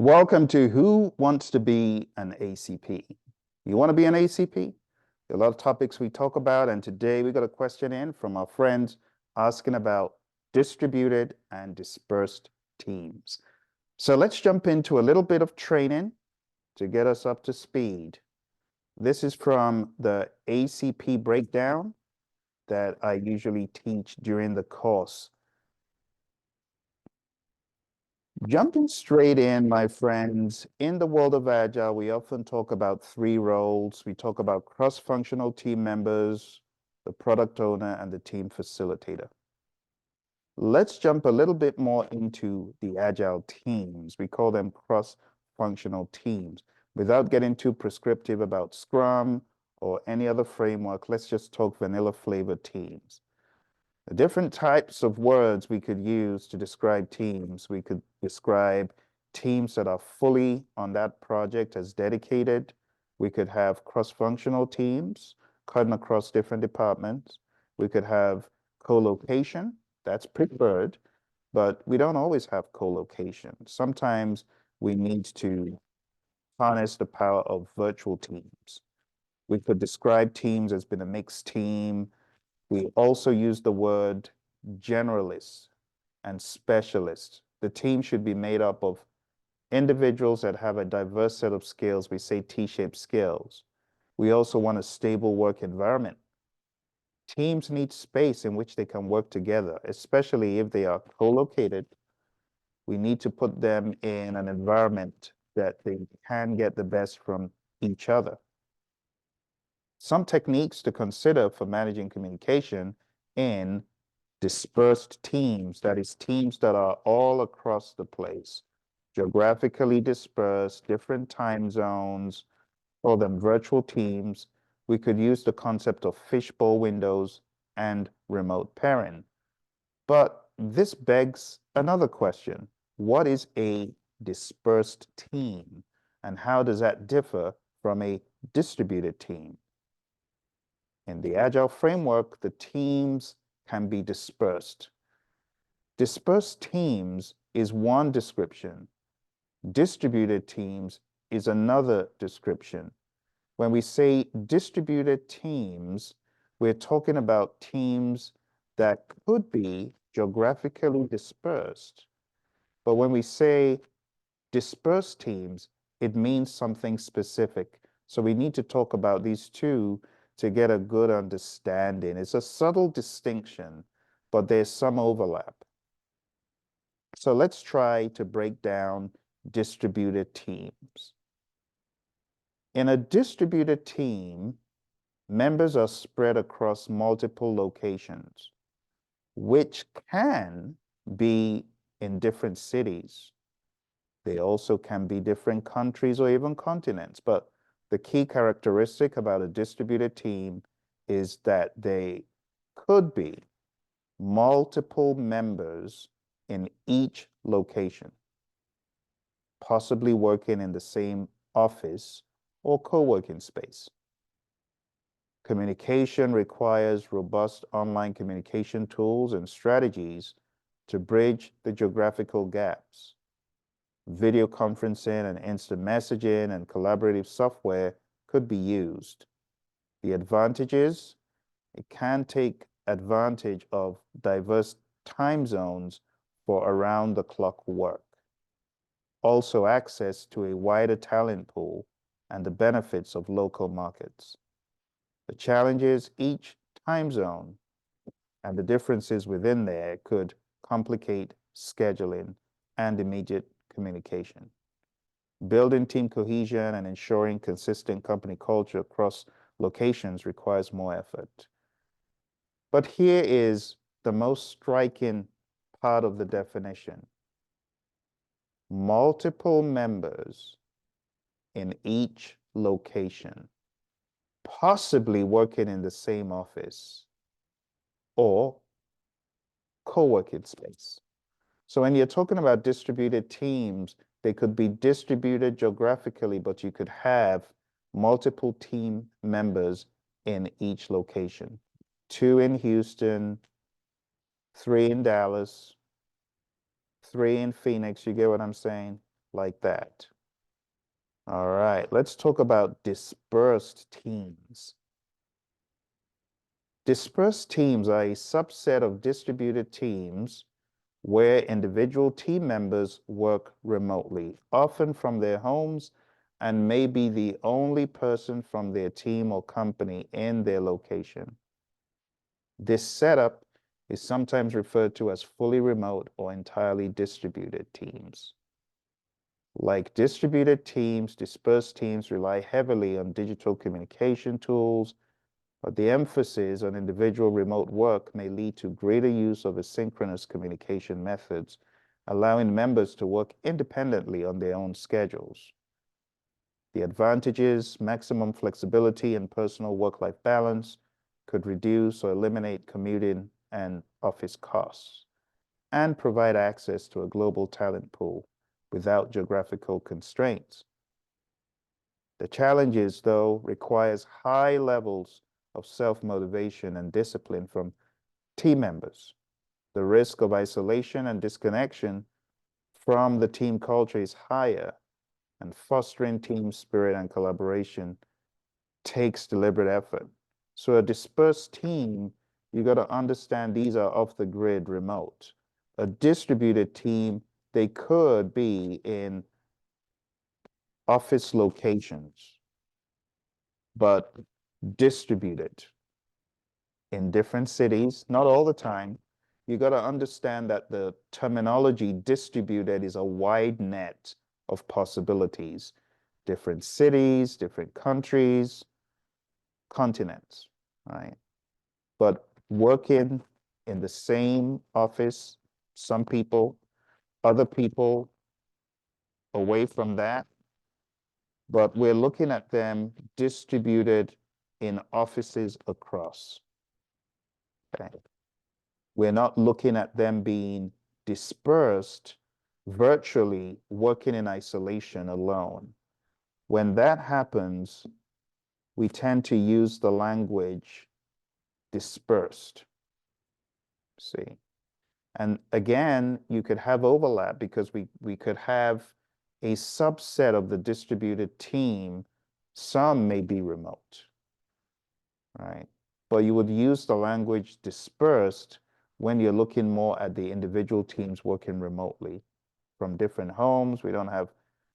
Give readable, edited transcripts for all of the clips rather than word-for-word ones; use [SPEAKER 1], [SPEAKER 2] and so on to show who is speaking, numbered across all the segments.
[SPEAKER 1] Welcome to Who Wants to Be an ACP? You want to be an ACP? There are a lot of topics we talk about, and today we got a question in from our friends asking about distributed and dispersed teams. So let's jump into a little bit of training to get us up to speed. This is from the ACP breakdown that I usually teach during the course. Jumping straight in, my friends, in the world of Agile, we often talk about three roles. We talk about cross-functional team members, the product owner, and the team facilitator. Let's jump a little bit more into the Agile teams. We call them cross-functional teams. Without getting too prescriptive about Scrum or any other framework, let's just talk vanilla flavor teams. The different types of words we could use to describe teams. We could describe teams that are fully on that project as dedicated. We could have cross-functional teams cutting across different departments. We could have co-location, that's preferred, but we don't always have co-location. Sometimes we need to harness the power of virtual teams. We could describe teams as being a mixed team. We also use the word generalists and specialists. The team should be made up of individuals that have a diverse set of skills. We say T-shaped skills. We also want a stable work environment. Teams need space in which they can work together, especially if they are co-located. We need to put them in an environment that they can get the best from each other. Some techniques to consider for managing communication in dispersed teams, that is, teams that are all across the place, geographically dispersed, different time zones, call them virtual teams. We could use the concept of fishbowl windows and remote pairing. But this begs another question. What is a dispersed team, and how does that differ from a distributed team? In the Agile framework, the teams can be dispersed. Dispersed teams is one description. Distributed teams is another description. When we say distributed teams, we're talking about teams that could be geographically dispersed. But when we say dispersed teams, it means something specific. So we need to talk about these two to get a good understanding. It's a subtle distinction, but there's some overlap. So let's try to break down distributed teams. In a distributed team, members are spread across multiple locations, which can be in different cities. They also can be different countries or even continents, but the key characteristic about a distributed team is that they could be multiple members in each location, possibly working in the same office or co-working space. Communication requires robust online communication tools and strategies to bridge the geographical gaps. Video conferencing and instant messaging and collaborative software could be used. The advantages: it can take advantage of diverse time zones for around-the-clock work. Also access to a wider talent pool and the benefits of local markets. The challenges: each time zone and the differences within there could complicate scheduling and immediate communication. Building team cohesion and ensuring consistent company culture across locations requires more effort. But here is the most striking part of the definition. Multiple members in each location, possibly working in the same office or co-working space. So when you're talking about distributed teams, they could be distributed geographically, but you could have multiple team members in each location. 2 in Houston, 3 in Dallas, 3 in Phoenix, you get what I'm saying? like that. All right, let's talk about dispersed teams. Dispersed teams are a subset of distributed teams where individual team members work remotely, often from their homes, and may be the only person from their team or company in their location. This setup is sometimes referred to as fully remote or entirely distributed teams. Like distributed teams, dispersed teams rely heavily on digital communication tools, but the emphasis on individual remote work may lead to greater use of asynchronous communication methods, allowing members to work independently on their own schedules. The advantages, maximum flexibility, and personal work-life balance could reduce or eliminate commuting and office costs, and provide access to a global talent pool without geographical constraints. The challenges, though, requires high levels of self-motivation and discipline from team members. The risk of isolation and disconnection from the team culture is higher, and fostering team spirit and collaboration takes deliberate effort. So a dispersed team, you got to understand these are off the grid remote. A distributed team, they could be in office locations, but distributed in different cities, not all the time. You got to understand that the terminology distributed is a wide net of possibilities. Different cities, different countries, continents, right? But working in the same office, some people, other people away from that, but we're looking at them distributed in offices across. Okay. We're not looking at them being dispersed virtually, working in isolation alone. When that happens, we tend to use the language dispersed. See? And again, you could have overlap because we could have a subset of the distributed team. Some may be remote, right? But you would use the language dispersed when you're looking more at the individual teams working remotely from different homes. We don't have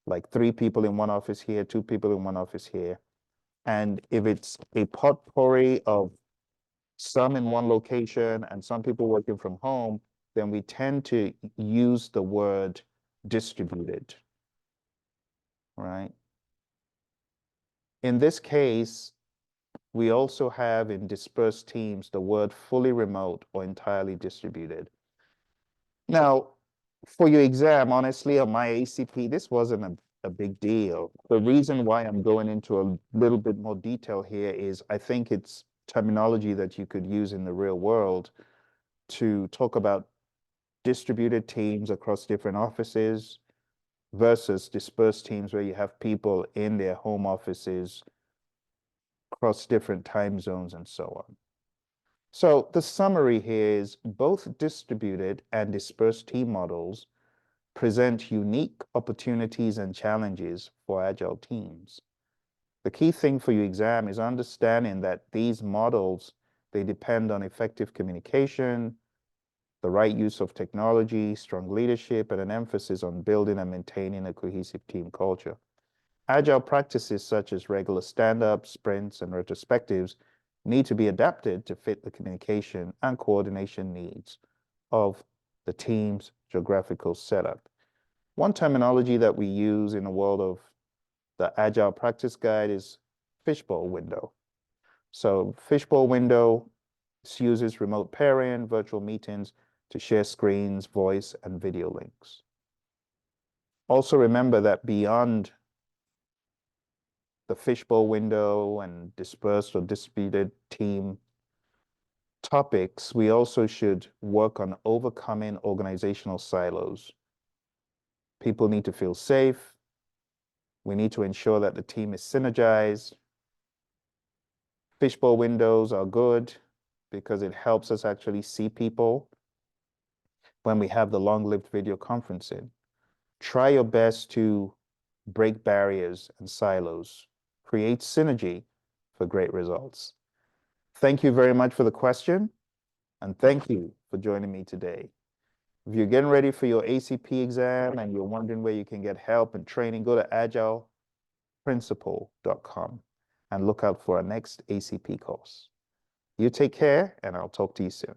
[SPEAKER 1] like 3 people in one office here, 2 people in one office here. And if it's a potpourri of some in one location and some people working from home, then we tend to use the word distributed, right? In this case, we also have in dispersed teams the word fully remote or entirely distributed. Now, for your exam, honestly, on my ACP, this wasn't a big deal. The reason why I'm going into a little bit more detail here is I think it's terminology that you could use in the real world to talk about distributed teams across different offices versus dispersed teams where you have people in their home offices across different time zones and so on. So the summary here is both distributed and dispersed team models present unique opportunities and challenges for Agile teams. The key thing for your exam is understanding that these models, they depend on effective communication, the right use of technology, strong leadership, and an emphasis on building and maintaining a cohesive team culture. Agile practices such as regular stand-ups, sprints, and retrospectives need to be adapted to fit the communication and coordination needs of the team's geographical setup. One terminology that we use in the world of the Agile practice guide is fishbowl window. So fishbowl window uses remote pairing, virtual meetings to share screens, voice, and video links. Also remember that beyond the fishbowl window and dispersed or distributed team topics, we also should work on overcoming organizational silos. People need to feel safe. We need to ensure that the team is synergized. Fishbowl windows are good because it helps us actually see people when we have the long-lived video conferencing. Try your best to break barriers and silos, create synergy for great results. Thank you very much for the question, and thank you for joining me today. If you're getting ready for your ACP exam and you're wondering where you can get help and training, go to agileprinciple.com and look out for our next ACP course. You take care, and I'll talk to you soon.